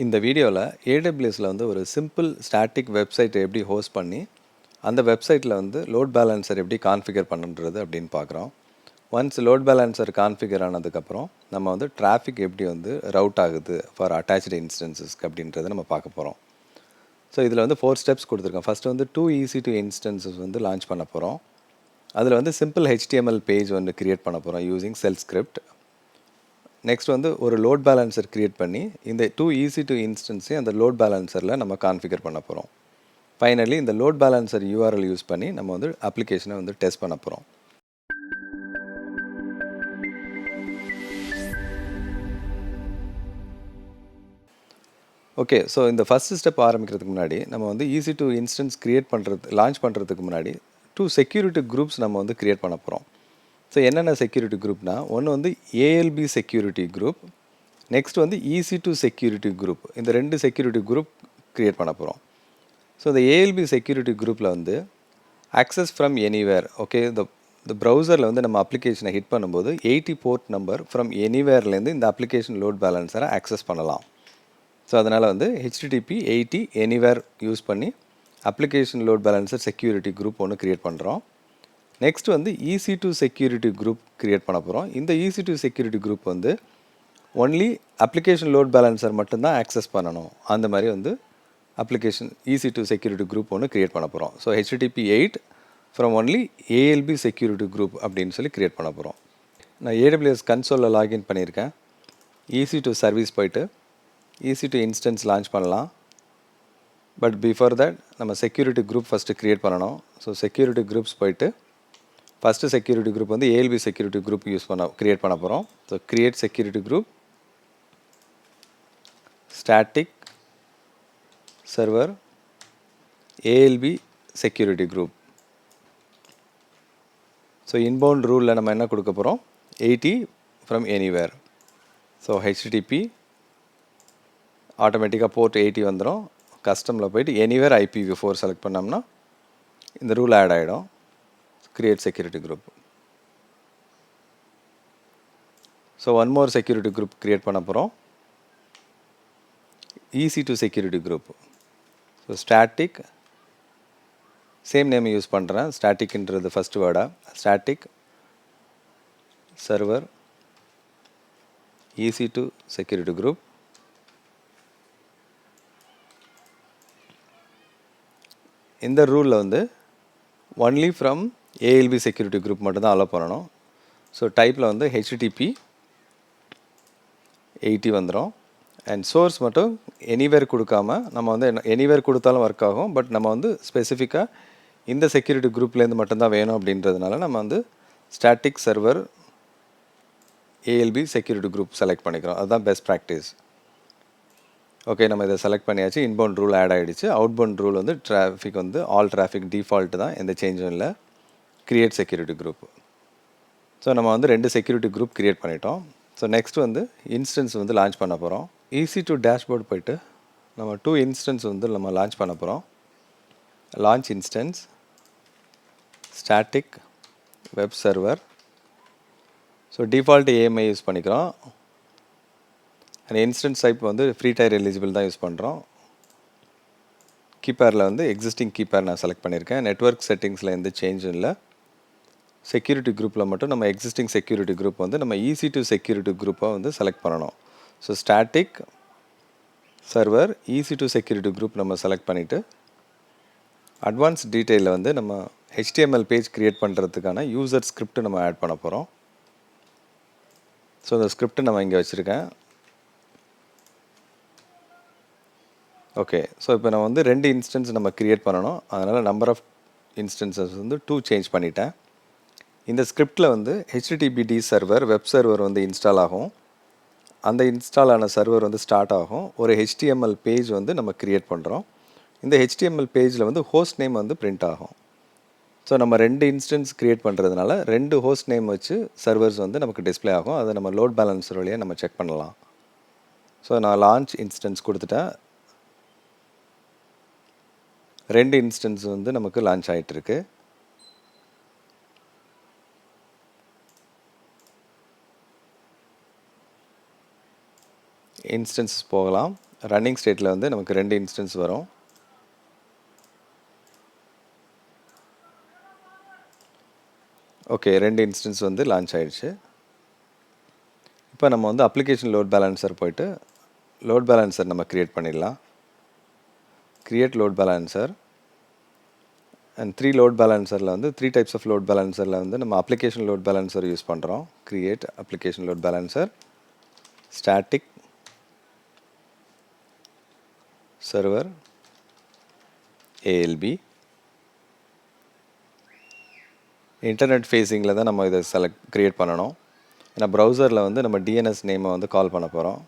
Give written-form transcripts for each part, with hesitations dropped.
இந்த வீடியோவில் ஏடபிள்யூஎஸில் வந்து ஒரு சிம்பிள் ஸ்டாட்டிக் வெப்சைட்டை எப்படி ஹோஸ்ட் பண்ணி அந்த வெப்சைட்டில் வந்து லோட் பேலன்சர் எப்படி கான்ஃபிகர் பண்ணுறது அப்படின்னு பார்க்குறோம். ஒன்ஸ் லோட் பேலன்சர் கான்ஃபிகர் ஆனதுக்கப்புறம் நம்ம வந்து டிராஃபிக் எப்படி வந்து ரவுட் ஆகுது ஃபார் அட்டாச்டு இன்ஸ்டன்சஸ்க்கு அப்படின்றத நம்ம பார்க்க போகிறோம். ஸோ இதில் வந்து 4 ஸ்டெப்ஸ் கொடுத்துருக்கோம். ஃபஸ்ட்டு வந்து 2 EC2 இன்ஸ்டன்சஸ் வந்து லான்ச் பண்ண போகிறோம். அதில் வந்து சிம்பிள் HTML பேஜ் வந்து கிரியேட் பண்ண போகிறோம் யூஸிங் செல் ஸ்கிரிப்ட். நெக்ஸ்ட் வந்து ஒரு லோட் பேலன்சர் கிரியேட் பண்ணி இந்த 2 EC2 இன்ஸ்டன்ஸையும் அந்த லோட் பேலன்சரில் நம்ம கான்ஃபிகர் பண்ண போகிறோம். ஃபைனலி இந்த லோட் பேலன்சர் URL யூஸ் பண்ணி நம்ம வந்து அப்ளிகேஷனை வந்து டெஸ்ட் பண்ண போகிறோம். ஓகே, ஸோ இந்த ஃபஸ்ட்டு ஸ்டெப் ஆரம்பிக்கிறதுக்கு முன்னாடி நம்ம வந்து EC2 இன்ஸ்டன்ஸ் லான்ச் பண்ணுறதுக்கு முன்னாடி 2 செக்யூரிட்டி குரூப்ஸ் நம்ம வந்து கிரியேட் பண்ண போகிறோம். ஸோ என்னென்ன செக்யூரிட்டி குரூப்னா, ஒன்று வந்து ALB செக்யூரிட்டி குரூப், நெக்ஸ்ட் வந்து EC2 செக்யூரிட்டி குரூப். இந்த 2 செக்யூரிட்டி குரூப் கிரியேட் பண்ண போகிறோம். ஸோ இந்த ALB செக்யூரிட்டி குரூப்பில் வந்து ஆக்சஸ் ஃப்ரம் எனிவேர், ஓகே, இந்த ப்ரௌசரில் வந்து நம்ம அப்ளிகேஷனை ஹிட் பண்ணும்போது 80 போர்ட் நம்பர் ஃப்ரம் எனிவேர்லேருந்து இந்த அப்ளிகேஷன் லோட் பேலன்ஸரை ஆக்சஸ் பண்ணலாம். ஸோ அதனால் வந்து HTTP 80 எனிவேர் யூஸ் பண்ணி application load balancer security group ஒன்று கிரியேட் பண்ணுறோம். நெக்ஸ்ட் வந்து EC2 செக்யூரிட்டி குரூப் கிரியேட் பண்ண போகிறோம். இந்த EC2 செக்யூரிட்டி குரூப் வந்து ஒன்லி அப்ளிகேஷன் லோட் பேலன்சர் மட்டும்தான் ஆக்சஸ் பண்ணணும். அந்த மாதிரி வந்து அப்ளிகேஷன் EC2 செக்யூரிட்டி குரூப் ஒன்று கிரியேட் பண்ண போகிறோம். So HTTP 8 from only ALB security group அப்படின்னு சொல்லி கிரியேட் பண்ண போகிறோம். நான் AWS கன்சோலில் லாகின் பண்ணியிருக்கேன். EC2 சர்வீஸ் போயிட்டு EC2 இன்ஸ்டன்ஸ் லான்ச் பண்ணலாம். பட் பிஃபோர் தட் நம்ம செக்யூரிட்டி குரூப் ஃபஸ்ட்டு க்ரியேட் பண்ணணும். ஸோ செக்யூரிட்டி குரூப்ஸ் போயிட்டு ஃபஸ்ட்டு செக்யூரிட்டி குரூப் வந்து ALB செக்யூரிட்டி குரூப் க்ரியேட் பண்ண போகிறோம். So create security group static server ALB security group. So inbound ரூலில் நம்ம என்ன கொடுக்க போகிறோம், 80 ஃப்ரம் எனிவேர். ஸோ HTTP ஆட்டோமேட்டிக்காக போர்ட் 80 வந்துடும். கஸ்டமில் போயிட்டு எனிவேர் IPv4 செலக்ட் பண்ணோம்னா இந்த ரூல் ஆட் ஆகிடும். Create security group. So one more security group create பண்ண போகிறோம், EC2 security group. So static, same name use பண்ணுறேன், ஸ்டாட்டிக்ன்றது ஃபஸ்ட்டு வேர்டாக, static server EC2 security group. இந்த ரூலில் வந்து only from ALB security group மட்டும்தான் அலோவ் பண்ணணும். ஸோ டைப்பில் வந்து HTTP 80 வந்துடும். அண்ட் சோர்ஸ் மட்டும் எனிவேர் கொடுக்காம, நம்ம வந்து எனிவேர் கொடுத்தாலும் ஒர்க் ஆகும். பட் நம்ம வந்து ஸ்பெசிஃபிக்காக இந்த செக்யூரிட்டி குரூப்லேருந்து மட்டும்தான் வேணும் அப்படின்றதுனால நம்ம வந்து static server ALB security group select பண்ணிக்கிறோம். அதுதான் பெஸ்ட் ப்ராக்டிஸ். ஓகே, நம்ம இதை செலக்ட் பண்ணியாச்சு. இன்பவுண்ட் ரூல் ஆட் ஆகிடுச்சு. அவுட்பவுண்ட் ரூல் வந்து டிராஃபிக் வந்து ஆல் டிராஃபிக் டிஃபால்ட்டு தான், எந்த சேஞ்சும் இல்லை. Create security group. ஸோ நம்ம வந்து 2 செக்யூரிட்டி குரூப் கிரியேட் பண்ணிட்டோம். ஸோ நெக்ஸ்ட் வந்து இன்ஸ்டன்ஸ் வந்து லான்ச் பண்ண போகிறோம். EC2 டேஷ்போர்டு போயிட்டு நம்ம 2 இன்ஸ்டன்ஸ் வந்து நம்ம லான்ச் பண்ண போகிறோம். Launch instance static web server. So default AMI use பண்ணிக்கிறோம். அண்ட் இன்ஸ்டன்ஸ் டைப் வந்து ஃப்ரீ டயர் எலிஜிபிள் தான் யூஸ் பண்ணுறோம். கீப்பேரில் வந்து எக்ஸிஸ்டிங் கீப்பேர் நான் செலக்ட் பண்ணியிருக்கேன். நெட்வொர்க் செட்டிங்ஸில் எந்த சேஞ்சும் இல்லை. செக்யூரிட்டி குரூப்பில் மட்டும் நம்ம எக்ஸிஸ்டிங் செக்யூரிட்டி குரூப் வந்து நம்ம EC2 செக்யூரிட்டி குரூப்பாக வந்து செலக்ட் பண்ணணும். So static server EC2 security group நம்ம செலக்ட் பண்ணிவிட்டு அட்வான்ஸ் டீட்டெயிலில் வந்து நம்ம HTML பேஜ் க்ரியேட் பண்ணுறதுக்கான யூசர் ஸ்கிரிப்ட் நம்ம ஆட் பண்ண போகிறோம். ஸோ இந்த ஸ்கிரிப்ட் நம்ம இங்கே வச்சுருக்கேன். ஓகே, ஸோ இப்போ நம்ம வந்து 2 இன்ஸ்டன்ஸ் நம்ம க்ரியேட் பண்ணணும். அதனால் நம்பர் ஆஃப் இன்ஸ்டன்சஸ் வந்து 2 சேஞ்ச் பண்ணிட்டேன். இந்த ஸ்கிரிப்டில் வந்து HTTPD சர்வர் வெப் சர்வர் வந்து இன்ஸ்டால் ஆகும். அந்த இன்ஸ்டால் ஆன சர்வர் வந்து ஸ்டார்ட் ஆகும். ஒரு HTML பேஜ் வந்து நம்ம க்ரியேட் பண்ணுறோம். இந்த HTML பேஜில் வந்து ஹோஸ்ட் நேம் வந்து பிரிண்ட் ஆகும். ஸோ நம்ம 2 இன்ஸ்டன்ஸ் க்ரியேட் பண்ணுறதுனால 2 ஹோஸ்ட் நேம் வச்சு சர்வர்ஸ் வந்து நமக்கு டிஸ்பிளே ஆகும். அதை நம்ம லோட் பேலன்சர் வழியாக நம்ம செக் பண்ணலாம். ஸோ நான் லான்ச் இன்ஸ்டன்ஸ் கொடுத்துட்டேன். 2 இன்ஸ்டன்ஸ் வந்து நமக்கு லான்ச் ஆகிட்டுருக்கு. இன்ஸ்டன்ஸ் போகலாம். ரன்னிங் ஸ்டேட்டில் வந்து நமக்கு 2 இன்ஸ்டன்ஸ் வரும். ஓகே, 2 இன்ஸ்டன்ஸ் வந்து லான்ச் ஆயிடுச்சு. இப்போ நம்ம வந்து அப்ளிகேஷன் லோட் பேலன்சர் போயிட்டு லோட் பேலன்சர் நம்ம க்ரியேட் பண்ணிடலாம். Create load balancer and 3 load பேலன்சரில் வந்து 3 டைப்ஸ் ஆஃப் லோட் பேலன்சரில் வந்து நம்ம அப்ளிகேஷன் லோட் பேலன்சர் யூஸ் பண்ணுறோம். Create application load balancer, static server ALB. Internet ஃபேஸிங்கில் தான் நம்ம இதை க்ரியேட் பண்ணணும். ஏன்னா ப்ரௌசரில் வந்து நம்ம டிஎன்எஸ் நேமை வந்து கால் பண்ண போகிறோம்.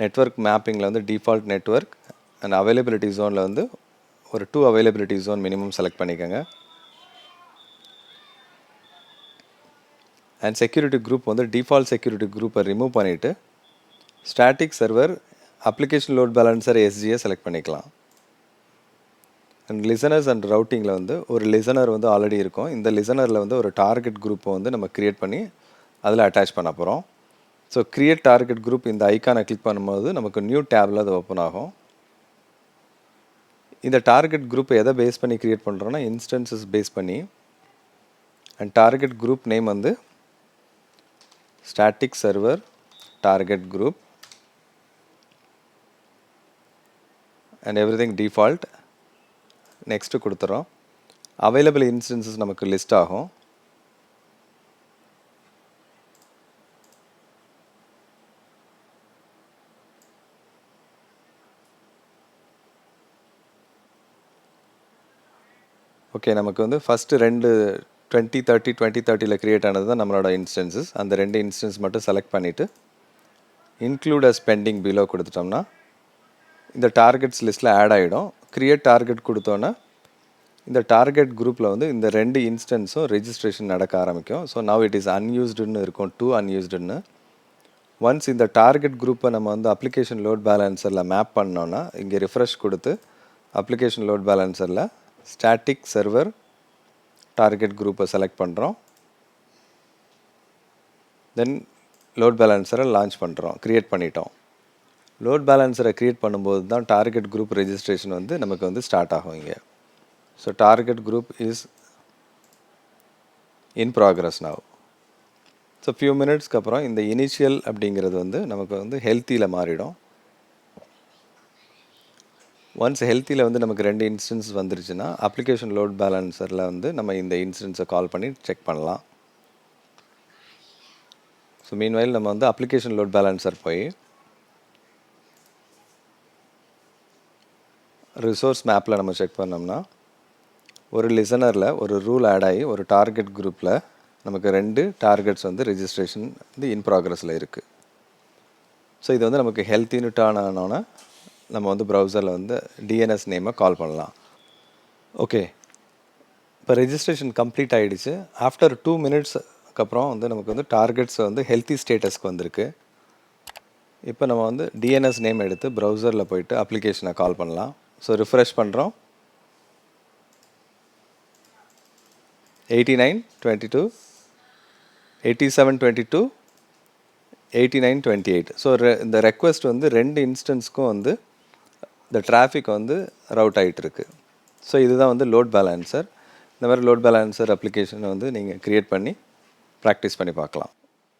நெட்வொர்க் மேப்பிங்கில் வந்து டிஃபால்ட் நெட்வொர்க் அண்ட் அவைலபிலிட்டி ஜோனில் வந்து ஒரு 2 அவைலபிலிட்டி ஜோன் மினிமம் செலக்ட் பண்ணிக்கோங்க. அண்ட் செக்யூரிட்டி குரூப் வந்து டிஃபால்ட் செக்யூரிட்டி குரூப்பை ரிமூவ் பண்ணிவிட்டு static server application load balancer எஸ்ஜியை செலக்ட் பண்ணிக்கலாம். அண்ட் லிசனர்ஸ் அண்ட் ரவுட்டிங்கில் வந்து ஒரு லிசனர் வந்து ஆல்ரெடி இருக்கும். இந்த லிசனரில் வந்து ஒரு டார்கெட் குரூப்பை வந்து நம்ம க்ரியேட் பண்ணி அதில் அட்டாச் பண்ண போகிறோம். ஸோ க்ரியேட் டார்கெட் குரூப் இந்த ஐக்கானை கிளிக் பண்ணும்போது நமக்கு நியூ டேபில் அது ஓப்பன் ஆகும். இந்த டார்கெட் குரூப் எதை பேஸ் பண்ணி க்ரியேட் பண்ணுறோன்னா இன்ஸ்டன்சஸ் பேஸ் பண்ணி. அண்ட் டார்கெட் குரூப் நேம் வந்து static server target group and everything default. Next கொடுத்துறோம். அவைலபிள் இன்ஸ்டன்சஸ் நமக்கு லிஸ்ட் ஆகும். ஓகே, நமக்கு வந்து ஃபஸ்ட்டு 2 2030 2030ல் க்ரியேட் ஆனது தான் நம்மளோட இன்ஸ்டன்சஸ். அந்த 2 இன்ஸ்டன்ஸ் மட்டும் செலக்ட் பண்ணிவிட்டு இன்க்ளூட் அஸ் பெண்டிங் பிலோ கொடுத்துட்டோம்னா இந்த டார்கெட்ஸ் லிஸ்ட்டில் ஆட் ஆகிடும். க்ரியேட் டார்கெட் கொடுத்தோன்னா இந்த டார்கெட் குரூப்பில் வந்து இந்த 2 இன்ஸ்டன்ஸும் ரெஜிஸ்ட்ரேஷன் நடக்க ஆரம்பிக்கும். ஸோ நவ் இட் இஸ் அன்யூஸ்டுன்னு இருக்கும், 2 அன்யூஸ்டுன்னு. ஒன்ஸ் இந்த டார்கெட் குரூப்பை நம்ம வந்து அப்ளிகேஷன் லோட் பேலன்சரில் மேப் பண்ணோன்னா இங்கே ரிஃப்ரெஷ் கொடுத்து அப்ளிகேஷன் லோட் பேலன்சரில் ஸ்டாட்டிக் சர்வர் டார்கெட் குரூப்பை செலக்ட் பண்ணுறோம். தென் லோட் பேலன்சரை லான்ச் பண்ணுறோம். க்ரியேட் பண்ணிட்டோம். லோட் பேலன்சரை க்ரியேட் பண்ணும்போது தான் டார்கெட் குரூப் ரெஜிஸ்ட்ரேஷன் வந்து நமக்கு வந்து ஸ்டார்ட் ஆகும் இங்கே. So target group is in progress now. So few மினிட்ஸ்க்கு அப்புறம் இந்த இனிஷியல் அப்படிங்கிறது வந்து நமக்கு வந்து ஹெல்த்தியில் மாறிடும். ஒன்ஸ் ஹெல்த்தியில் வந்து நமக்கு 2 இன்ஸ்டன்ஸ் வந்துருச்சுன்னா அப்ளிகேஷன் லோட் பேலன்சரில் வந்து நம்ம இந்த இன்ஸ்டன்ஸை கால் பண்ணி செக் பண்ணலாம். ஸோ மீன்வைல் நம்ம வந்து அப்ளிகேஷன் லோட் பேலன்சர் போய் ரிசோர்ஸ் மேப்பில் நம்ம செக் பண்ணோம்னா ஒரு லிசனரில் ஒரு ரூல் ஆட் ஆகி ஒரு டார்கெட் குரூப்பில் நமக்கு 2 டார்கெட்ஸ் வந்து ரெஜிஸ்ட்ரேஷன் வந்து இன் ப்ராக்ரஸில் இருக்குது. ஸோ இது வந்து நமக்கு ஹெல்த்தின்னு டர்ன் ஆனோன்னா நம்ம வந்து ப்ரௌசரில் வந்து டிஎன்எஸ் நேமை கால் பண்ணலாம். ஓகே, இப்போ ரெஜிஸ்ட்ரேஷன் கம்ப்ளீட் ஆகிடுச்சு. ஆஃப்டர் 2 மினிட்ஸ்க்கு அப்புறம் வந்து நமக்கு வந்து டார்கெட்ஸ் வந்து ஹெல்த்தி ஸ்டேட்டஸ்க்கு வந்திருக்கு. இப்போ நம்ம வந்து டிஎன்எஸ் நேம் எடுத்து ப்ரௌசரில் போயிட்டு அப்ளிகேஷனை கால் பண்ணலாம். ஸோ ரிஃப்ரெஷ் பண்ணுறோம். 8922 8722 8928. ஸோ இந்த ரெக்வெஸ்ட் வந்து 2 இன்ஸ்டன்ஸ்க்கும் வந்து இந்த டிராஃபிக் வந்து ரவுட் ஆகிட்டு இருக்கு. ஸோ இதுதான் வந்து லோட் பேலன்சர். இந்த மாதிரி லோட் பேலன்சர் அப்ளிகேஷனை வந்து நீங்கள் க்ரியேட் பண்ணி ப்ராக்டிஸ் பண்ணி பார்க்கலாம்.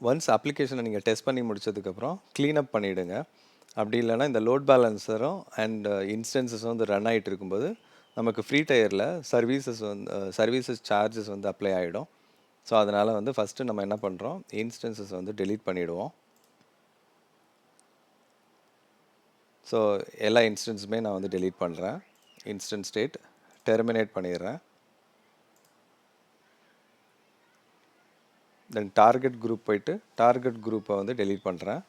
ஒன்ஸ் அப்ளிகேஷனை நீங்கள் டெஸ்ட் பண்ணி முடிச்சதுக்கப்புறம் க்ளீனப் பண்ணிவிடுங்க. அப்படி இல்லைனா இந்த லோட் பேலன்சரும் அண்ட் இன்ஸ்டன்சஸும் வந்து ரன் ஆகிட்டு இருக்கும்போது நமக்கு ஃப்ரீ டயரில் சர்வீசஸ் சார்ஜஸ் வந்து அப்ளை ஆகிடும். ஸோ அதனால் வந்து ஃபஸ்ட்டு நம்ம என்ன பண்ணுறோம், இன்ஸ்டன்சஸ் வந்து டெலீட் பண்ணிவிடுவோம். ஸோ எல்லா இன்ஸ்டன்ஸுமே நான் வந்து டெலீட் பண்ணுறேன். இன்ஸ்டன்ஸ் ஸ்டேட் டெர்மினேட் பண்ணிடுறேன். தென் டார்கெட் குரூப் போயிட்டு டார்கெட் குரூப்பை வந்து டெலீட் பண்ணுறேன்.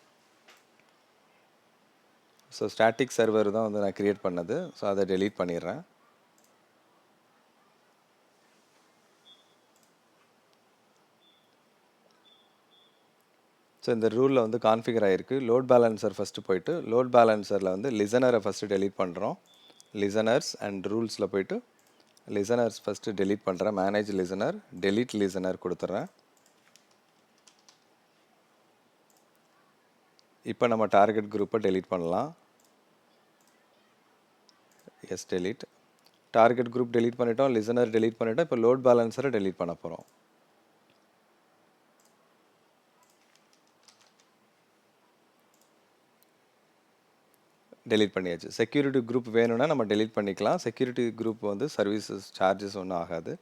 ஸோ ஸ்டாட்டிக் சர்வர் தான் வந்து நான் க்ரியேட் பண்ணது. ஸோ அதை டெலீட் பண்ணிடுறேன். ஸோ இந்த ரூலில் வந்து கான்ஃபிகர் ஆகிருக்கு. லோட் பேலன்சர் ஃபஸ்ட்டு போயிட்டு லோட் பேலன்சரில் வந்து லிசனரை ஃபஸ்ட்டு டெலீட் பண்ணுறோம். லிசனர்ஸ் அண்ட் ரூல்ஸில் போயிட்டு லிசனர்ஸ் ஃபஸ்ட்டு டெலீட் பண்ணுறேன். மேனேஜ் லிசனர் டெலீட் லிசனர் கொடுத்துட்றேன். இப்போ நம்ம டார்கெட் குரூப்பை டெலீட் பண்ணலாம். Yes delete. Target group delete பண்ணிட்டோம், லிசனர் டெலீட் பண்ணிட்டோம். இப்போ லோட் பேலன்சரை டெலீட் பண்ண போகிறோம். டெலீட் பண்ணியாச்சு. செக்யூரிட்டி குரூப் வேணும்னா நம்ம டெலீட் பண்ணிக்கலாம். செக்யூரிட்டி குரூப் வந்து சர்வீசஸ் சார்ஜஸ் ஒன்றும் ஆகாது.